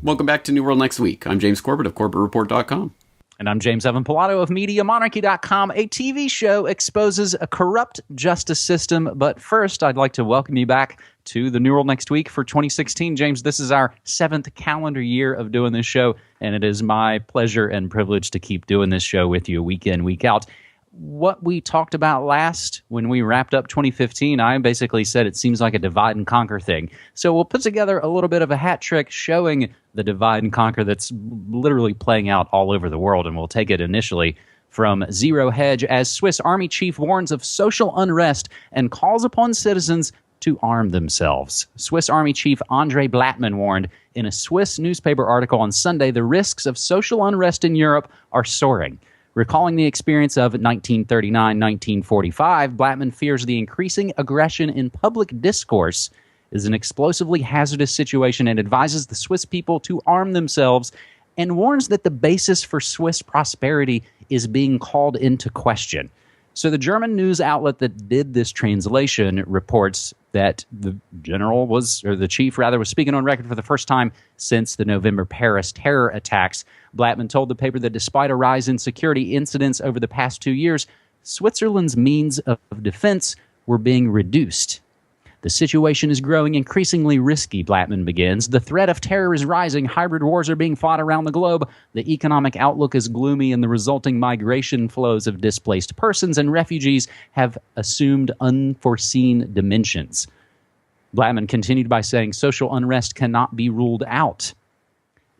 Welcome back to New World Next Week. I'm James Corbett of CorbettReport.com. And I'm James Evan Pilato of MediaMonarchy.com. A TV show exposes a corrupt justice system. But first, I'd like to welcome you back to the New World Next Week for 2016. James, this is our 7th calendar year of doing this show, and it is my pleasure and privilege to keep doing this show with you week in, week out. What we talked about last when we wrapped up 2015, I basically said it seems like a divide and conquer thing. So we'll put together a little bit of a hat trick showing the divide and conquer that's literally playing out all over the world, and we'll take it initially from Zero Hedge as Swiss Army chief warns of social unrest and calls upon citizens to arm themselves. Swiss Army Chief Andre Blattmann warned in a Swiss newspaper article on Sunday the risks of social unrest in Europe are soaring. Recalling the experience of 1939-1945, Blattmann fears the increasing aggression in public discourse is an explosively hazardous situation and advises the Swiss people to arm themselves and warns that the basis for Swiss prosperity is being called into question. So the German news outlet that did this translation reports that the chief was speaking on record for the first time since the November Paris terror attacks. Blattmann told the paper that despite a rise in security incidents over the past 2 years, Switzerland's means of defense were being reduced. The situation is growing increasingly risky, Blattmann begins. The threat of terror is rising. Hybrid wars are being fought around the globe. The economic outlook is gloomy, and the resulting migration flows of displaced persons and refugees have assumed unforeseen dimensions. Blattmann continued by saying social unrest cannot be ruled out.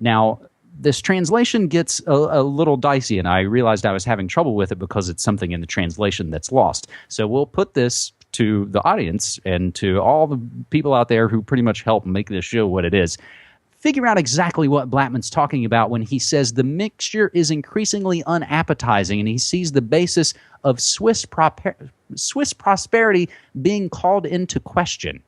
Now, this translation gets a little dicey, and I realized I was having trouble with it because it's something in the translation that's lost. So we'll put this to the audience and to all the people out there who pretty much help make this show what it is. Figure out exactly what Blattmann's talking about when he says the mixture is increasingly unappetizing, and he sees the basis of Swiss prosperity being called into question.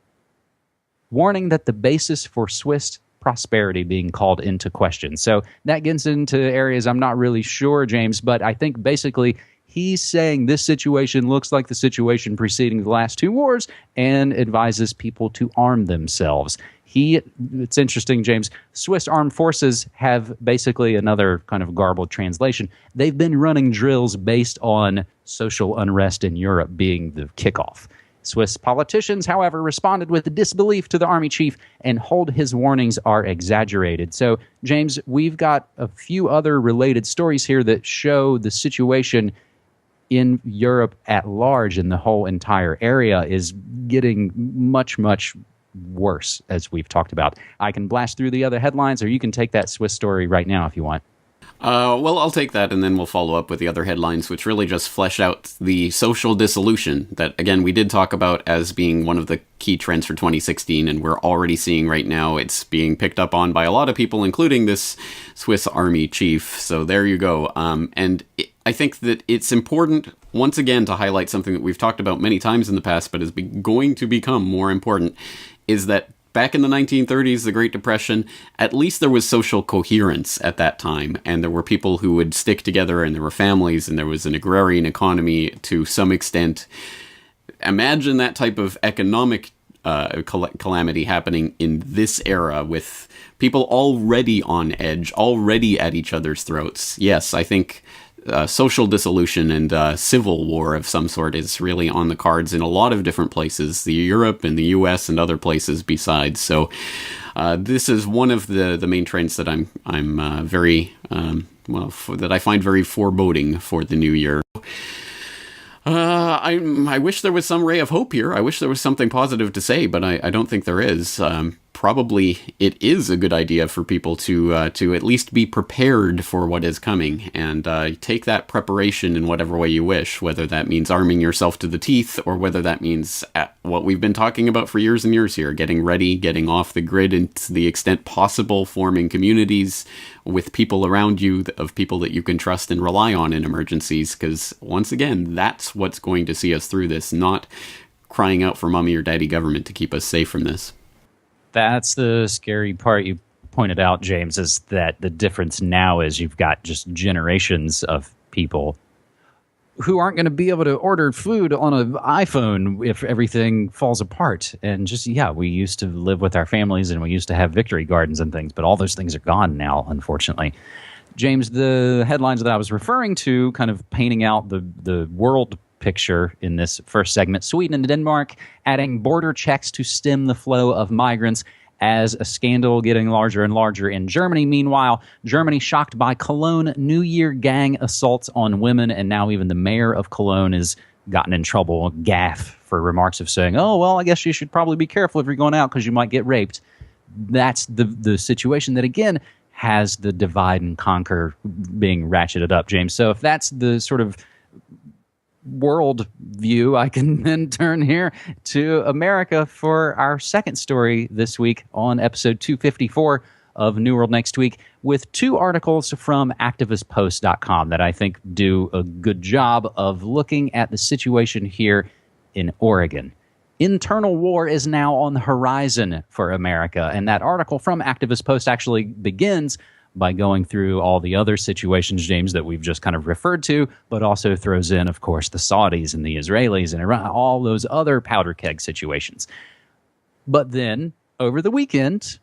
Warning that the basis for Swiss prosperity being called into question. So that gets into areas I'm not really sure, James, but I think basically he's saying this situation looks like the situation preceding the last 2 wars and advises people to arm themselves. It's interesting, James, Swiss armed forces have basically another kind of garbled translation. They've been running drills based on social unrest in Europe being the kickoff. Swiss politicians, however, responded with disbelief to the army chief and hold his warnings are exaggerated. So, James, we've got a few other related stories here that show the situation in Europe at large, and the whole entire area is getting much, much worse, as we've talked about. I can blast through the other headlines, or you can take that Swiss story right now if you want. Well, I'll take that, and then we'll follow up with the other headlines, which really just flesh out the social dissolution that, again, we did talk about as being one of the key trends for 2016, and we're already seeing right now it's being picked up on by a lot of people, including this Swiss army chief. So there you go. I think that it's important, once again, to highlight something that we've talked about many times in the past, but is going to become more important, is that back in the 1930s, the Great Depression, at least there was social coherence at that time, and there were people who would stick together, and there were families, and there was an agrarian economy to some extent. Imagine that type of economic calamity happening in this era with people already on edge, already at each other's throats. Yes, I think social dissolution and civil war of some sort is really on the cards in a lot of different places, the Europe and the US and other places besides. So this is one of the main trends that I'm very that I find very foreboding for the new year. I wish there was some ray of hope here. I wish there was something positive to say, but I don't think there is. Probably it is a good idea for people to at least be prepared for what is coming and take that preparation in whatever way you wish, whether that means arming yourself to the teeth or whether that means what we've been talking about for years and years here, getting ready, getting off the grid and to the extent possible, forming communities with people around you, of people that you can trust and rely on in emergencies, because once again, that's what's going to see us through this, not crying out for mommy or daddy government to keep us safe from this. That's the scary part you pointed out, James, is that the difference now is you've got just generations of people who aren't going to be able to order food on an iPhone if everything falls apart. And just, yeah, we used to live with our families and we used to have victory gardens and things, but all those things are gone now, unfortunately. James, the headlines that I was referring to, kind of painting out the world picture in this first segment: Sweden and Denmark adding border checks to stem the flow of migrants, as a scandal getting larger and larger in Germany. Meanwhile, Germany shocked by Cologne New Year gang assaults on women, and now even the mayor of Cologne has gotten in trouble, gaffe, for remarks of saying, oh, well, I guess you should probably be careful if you're going out because you might get raped. That's the situation that, again, has the divide and conquer being ratcheted up, James. So if that's the sort of world view, I can then turn here to America for our second story this week on episode 254 of New World Next Week, with two articles from activistpost.com that I think do a good job of looking at the situation here in Oregon. Internal war is now on the horizon for America, and that article from Activist Post actually begins by going through all the other situations, James, that we've just kind of referred to, but also throws in, of course, the Saudis and the Israelis and Iran, all those other powder keg situations. But then, over the weekend,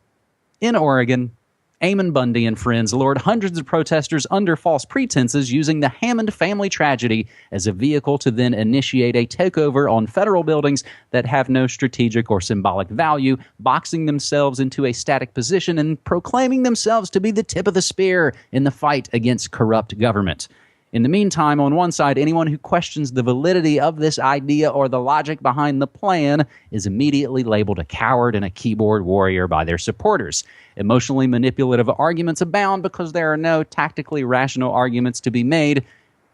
in Oregon, Eamon Bundy and friends lured hundreds of protesters under false pretenses, using the Hammond family tragedy as a vehicle to then initiate a takeover on federal buildings that have no strategic or symbolic value, boxing themselves into a static position and proclaiming themselves to be the tip of the spear in the fight against corrupt government. In the meantime, on one side, anyone who questions the validity of this idea or the logic behind the plan is immediately labeled a coward and a keyboard warrior by their supporters. Emotionally manipulative arguments abound because there are no tactically rational arguments to be made,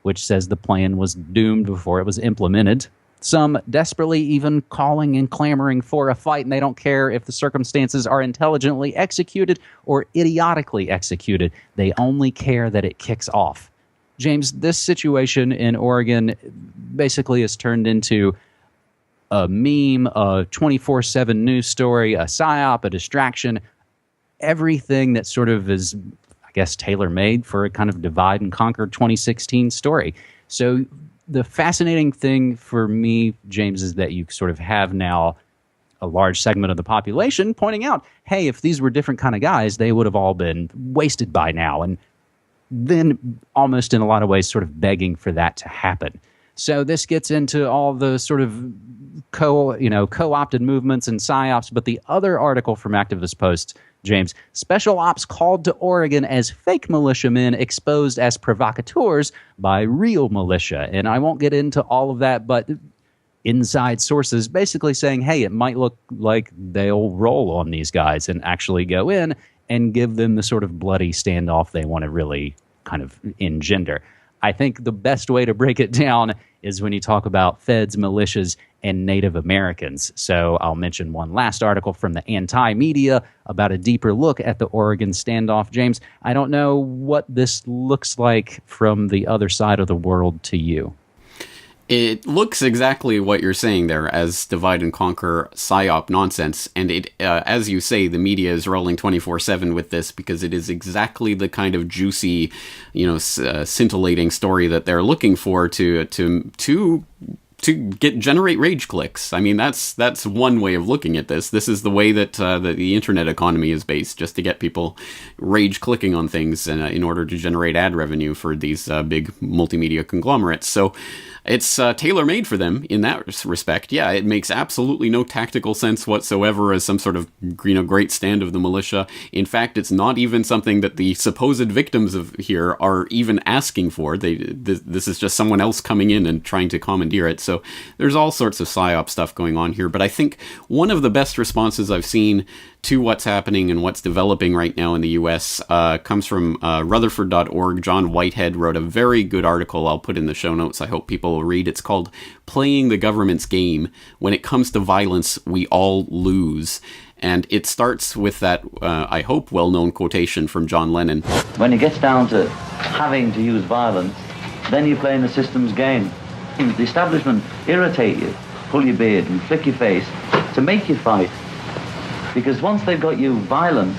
which says the plan was doomed before it was implemented. Some desperately even calling and clamoring for a fight, and they don't care if the circumstances are intelligently executed or idiotically executed. They only care that it kicks off. James, this situation in Oregon basically has turned into a meme, a 24/7 news story, a psyop, a distraction, everything that sort of is, I guess, tailor-made for a kind of divide and conquer 2016 story. So the fascinating thing for me, James, is that you sort of have now a large segment of the population pointing out, hey, if these were different kind of guys, they would have all been wasted by now. And then almost in a lot of ways sort of begging for that to happen. So this gets into all the sort of co-opted movements and psyops. But the other article from Activist Post, James, special ops called to Oregon as fake militiamen exposed as provocateurs by real militia. And I won't get into all of that, but inside sources basically saying, hey, it might look like they'll roll on these guys and actually go in and give them the sort of bloody standoff they want to really kind of engender. I think the best way to break it down is when you talk about feds, militias, and Native Americans. So I'll mention one last article from the Anti-Media about a deeper look at the Oregon standoff. James, I don't know what this looks like from the other side of the world to you. It looks exactly what you're saying there as divide and conquer psyop nonsense. And it, as you say, the media is rolling 24/7 with this because it is exactly the kind of juicy, scintillating story that they're looking for to generate rage clicks. I mean, that's one way of looking at this. This is the way that the internet economy is based, just to get people rage clicking on things in order to generate ad revenue for these big multimedia conglomerates. So it's tailor-made for them in that respect. Yeah, it makes absolutely no tactical sense whatsoever as some sort of great stand of the militia. In fact, it's not even something that the supposed victims of here are even asking for. This is just someone else coming in and trying to commandeer it. So there's all sorts of psyop stuff going on here. But I think one of the best responses I've seen to what's happening and what's developing right now in the U.S. Comes from Rutherford.org. John Whitehead wrote a very good article I'll put in the show notes. I hope people will read. It's called Playing the Government's Game. When it comes to violence, we all lose. And it starts with that, I hope, well-known quotation from John Lennon. When it gets down to having to use violence, then you're playing the system's game. The establishment irritate you, pull your beard and flick your face to make you fight. Because once they've got you violent,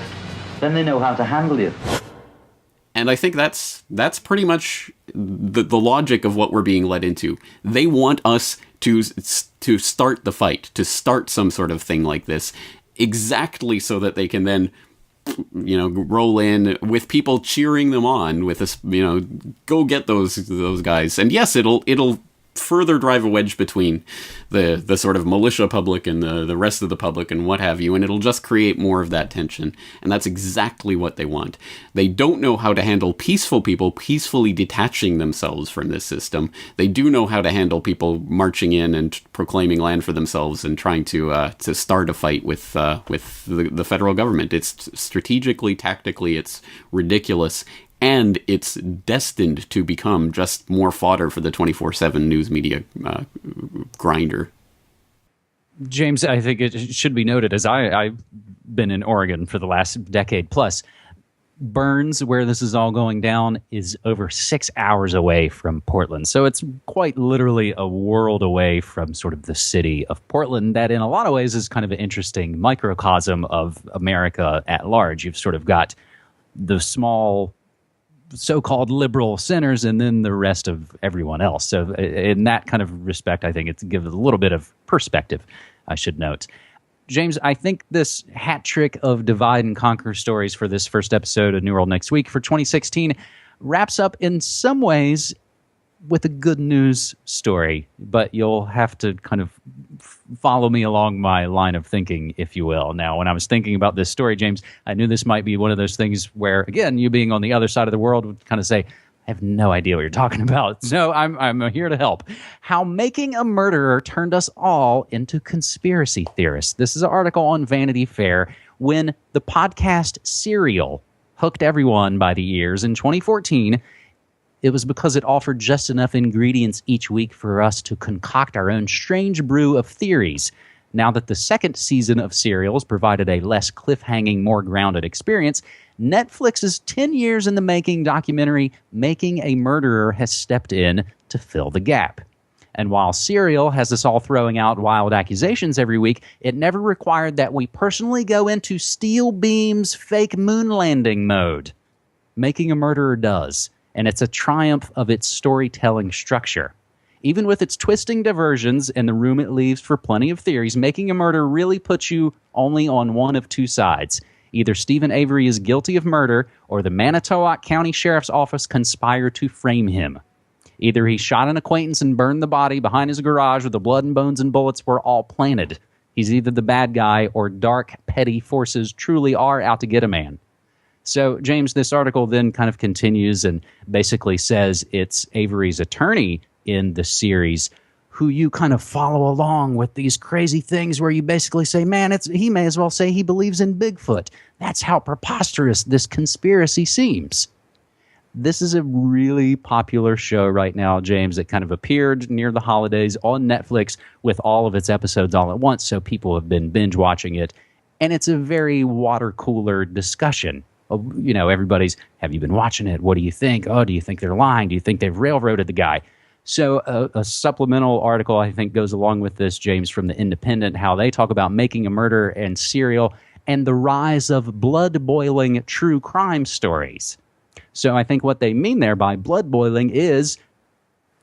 then they know how to handle you. And I think that's pretty much the logic of what we're being led into. They want us to start the fight, to start some sort of thing like this, exactly so that they can then, roll in with people cheering them on with this, go get those guys. And yes, it'll further drive a wedge between the sort of militia public and the rest of the public and what have you, and it'll just create more of that tension. And that's exactly what they want. They don't know how to handle peaceful people peacefully detaching themselves from this system. They do know how to handle people marching in and proclaiming land for themselves and trying to start a fight with the federal government. It's strategically, tactically, it's ridiculous. And it's destined to become just more fodder for the 24/7 news media grinder. James, I think it should be noted, as I've been in Oregon for the last decade plus, Burns, where this is all going down, is over 6 hours away from Portland. So it's quite literally a world away from sort of the city of Portland, that in a lot of ways is kind of an interesting microcosm of America at large. You've sort of got the small so-called liberal centers and then the rest of everyone else. So in that kind of respect, I think it gives a little bit of perspective, I should note. James, I think this hat trick of divide and conquer stories for this first episode of New World Next Week for 2016 wraps up in some ways with a good news story, but you'll have to kind of follow me along my line of thinking, if you will. Now, when I was thinking about this story, James, I knew this might be one of those things where, again, you being on the other side of the world would kind of say, I have no idea what you're talking about. So I'm here to help. How making a murderer turned us all into conspiracy theorists. This is an article on Vanity Fair when the podcast Serial hooked everyone by the ears in 2014. It was because it offered just enough ingredients each week for us to concoct our own strange brew of theories. Now that the second season of Serials provided a less cliffhanging, more grounded experience, Netflix's 10 years in the making documentary Making a Murderer has stepped in to fill the gap. And while Serial has us all throwing out wild accusations every week, it never required that we personally go into Steel Beam's fake moon landing mode. Making a Murderer does. And it's a triumph of its storytelling structure. Even with its twisting diversions and the room it leaves for plenty of theories, Making a Murder really puts you only on one of two sides. Either Stephen Avery is guilty of murder, or the Manitowoc County Sheriff's Office conspired to frame him. Either he shot an acquaintance and burned the body behind his garage, or the blood and bones and bullets were all planted. He's either the bad guy, or dark, petty forces truly are out to get a man. So, James, this article then kind of continues and basically says it's Avery's attorney in the series who you kind of follow along with these crazy things where you basically say, man, he may as well say he believes in Bigfoot. That's how preposterous this conspiracy seems. This is a really popular show right now, James. It kind of appeared near the holidays on Netflix with all of its episodes all at once, so people have been binge watching it. And it's a very water cooler discussion. Everybody's, have you been watching it? What do you think? Oh, do you think they're lying? Do you think they've railroaded the guy? So a supplemental article, I think, goes along with this, James, from The Independent, how they talk about Making a Murder and Serial and the rise of blood-boiling true crime stories. So I think what they mean there by blood-boiling is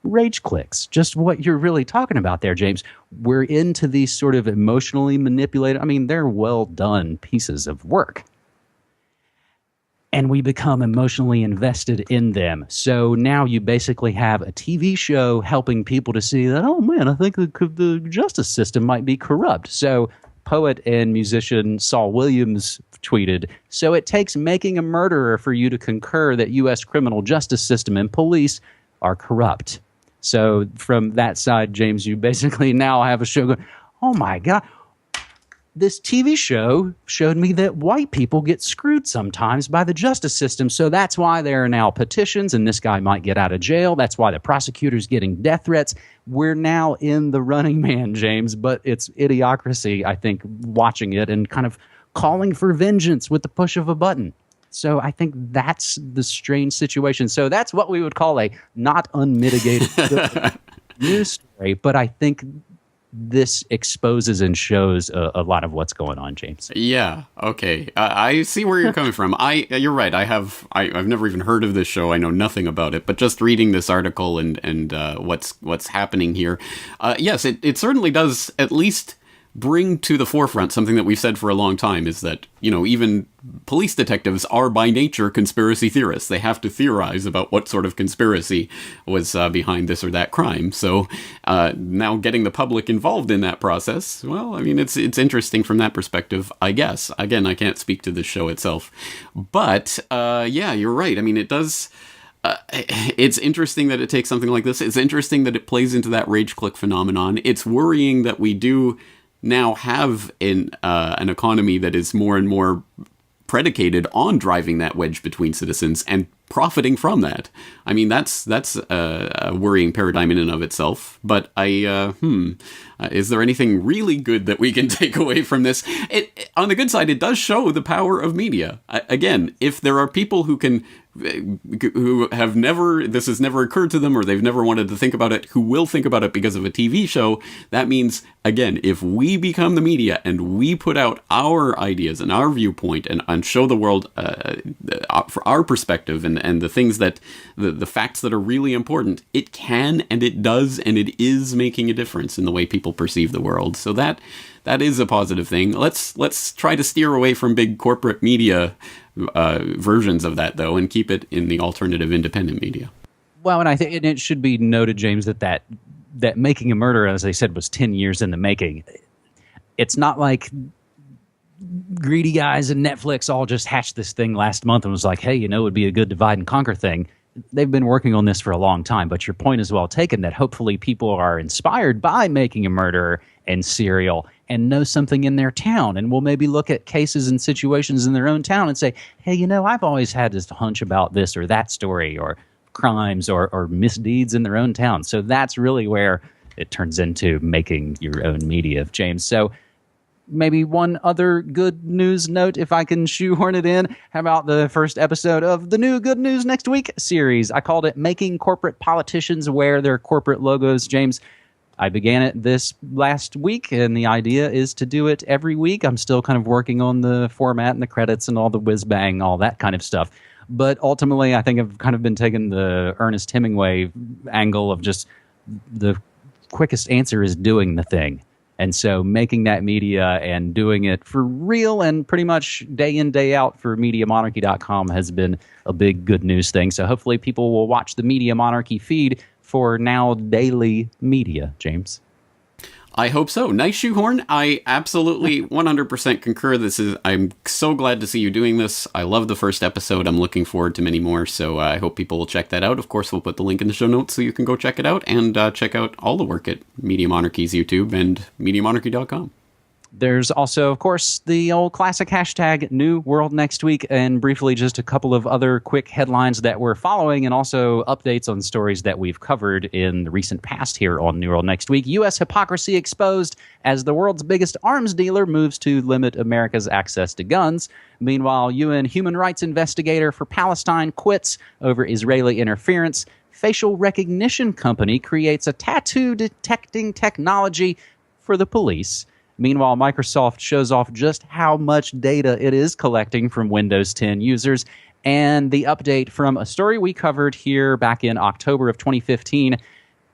rage clicks, just what you're really talking about there, James. We're into these sort of emotionally manipulated, they're well-done pieces of work. And we become emotionally invested in them. So now you basically have a TV show helping people to see that, oh man, I think the justice system might be corrupt. So poet and musician Saul Williams tweeted, so it takes Making a Murderer for you to concur that U.S. criminal justice system and police are corrupt. So from that side, James, you basically now have a show going, oh my God. This TV show showed me that white people get screwed sometimes by the justice system. So that's why there are now petitions and this guy might get out of jail. That's why the prosecutor's getting death threats. We're now in the running man, James, but it's idiocracy, I think, watching it and kind of calling for vengeance with the push of a button. So I think that's the strange situation. So that's what we would call a not unmitigated news story. But I think this exposes and shows a lot of what's going on, James. Yeah. Okay. I see where you're coming from. You're right. I've never even heard of this show. I know nothing about it. But just reading this article and what's happening here, yes, it certainly does at least bring to the forefront something that we've said for a long time, is that, even police detectives are by nature conspiracy theorists. They have to theorize about what sort of conspiracy was behind this or that crime. So now getting the public involved in that process, well, I mean, it's interesting from that perspective, I guess. Again, I can't speak to the show itself. But yeah, you're right. I mean, it does... it's interesting that it takes something like this. It's interesting that it plays into that rage click phenomenon. It's worrying that we do now have an economy that is more and more predicated on driving that wedge between citizens and profiting from that. I mean, that's a worrying paradigm in and of itself. But is there anything really good that we can take away from this? On the good side, it does show the power of media. Again, if there are people who have never, this has never occurred to them, or they've never wanted to think about it, who will think about it because of a TV show, that means, again, if we become the media and we put out our ideas and our viewpoint and show the world for our perspective and the things that, the facts that are really important, it can and it does and it is making a difference in the way people perceive the world. So that is a positive thing. Let's try to steer away from big corporate media versions of that, though, and keep it in the alternative independent media. Well, and I think it should be noted, James, that Making a Murder, as I said, was 10 years in the making. It's not like greedy guys and Netflix all just hatched this thing last month and was like, hey, it would be a good divide and conquer thing. They've been working on this for a long time, but your point is well taken that hopefully people are inspired by Making a Murderer and Serial and know something in their town and will maybe look at cases and situations in their own town and say, hey, I've always had this hunch about this or that story or crimes or misdeeds in their own town. So that's really where it turns into making your own media, James. So maybe one other good news note, if I can shoehorn it in. How about the first episode of the new Good News Next Week series? I called it Making Corporate Politicians Wear Their Corporate Logos. James, I began it this last week, and the idea is to do it every week. I'm still kind of working on the format and the credits and all the whiz-bang, all that kind of stuff. But ultimately, I think I've kind of been taking the Ernest Hemingway angle of just the quickest answer is doing the thing. And so making that media and doing it for real and pretty much day in, day out for MediaMonarchy.com has been a big good news thing. So hopefully people will watch the Media Monarchy feed for now daily media, James. I hope so. Nice shoehorn. I absolutely 100% concur. I'm so glad to see you doing this. I love the first episode. I'm looking forward to many more. So I hope people will check that out. Of course, we'll put the link in the show notes so you can go check it out and check out all the work at Media Monarchy's YouTube and MediaMonarchy.com. There's also, of course, the old classic hashtag New World Next Week, and briefly just a couple of other quick headlines that we're following and also updates on stories that we've covered in the recent past here on New World Next Week. U.S. hypocrisy exposed as the world's biggest arms dealer moves to limit America's access to guns. Meanwhile, UN human rights investigator for Palestine quits over Israeli interference. Facial recognition company creates a tattoo detecting technology for the police. Meanwhile, Microsoft shows off just how much data it is collecting from Windows 10 users. And the update from a story we covered here back in October of 2015,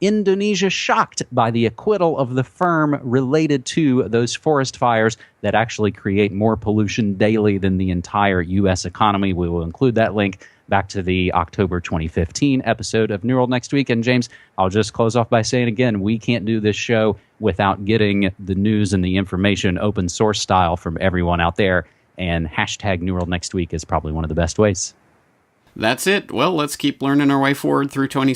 Indonesia shocked by the acquittal of the firm related to those forest fires that actually create more pollution daily than the entire U.S. economy. We will include that link back to the October 2015 episode of New World Next Week. And James, I'll just close off by saying again, we can't do this show without getting the news and the information open source style from everyone out there. And hashtag New World Next Week is probably one of the best ways. That's it. Well, let's keep learning our way forward through 2016.